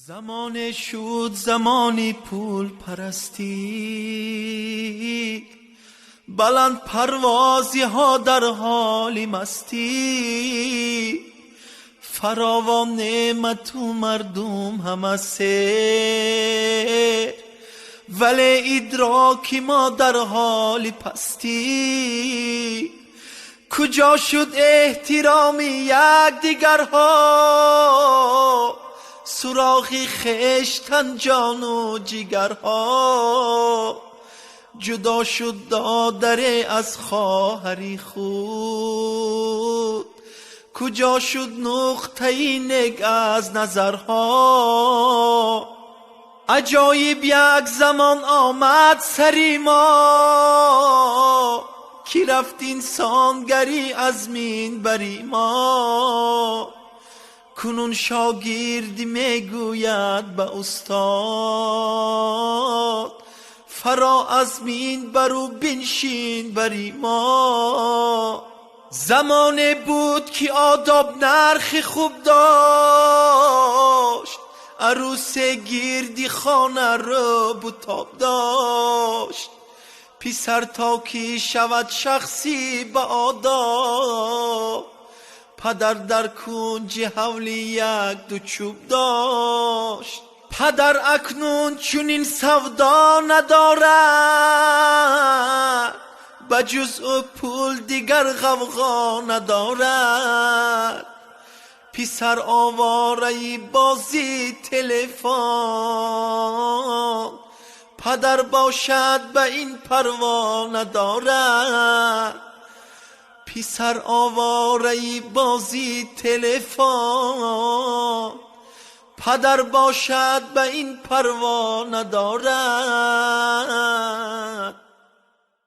زمان شد زمانی پول پرستی، بلند پروازی ها در حالی مستی. فراوان نعمت و مردم همه سیر، ولی ادراکی ما در حالی پستی. کجا شد احترامی یک دیگرها، سراغی خشتن جان و جیگرها. جدا شد دادره از خواهری خود، کجا شد نقطه نگ از نظرها. عجایب یک زمان آمد سری ما، کی رفت انسانگری از مین بری ما. کنون شاگردی میگوید به استاد، فرا از مین برو بنشین بری ما. زمانه بود که آداب نرخ خوب داشت، عروس گردی خانه رو بتاب داشت. پسر تا که شود شخصی به آداب، پدر در کنج حولی یک دو چوب داشت. پدر اکنون چنین سودا ندارد، بجز او پول دیگر غوغا ندارد. پسر آواره بازی تلفن، پدر باشد به این پروا ندارد. پسر آواره بازی تلفن، پدر باشد به این پروا ندارد.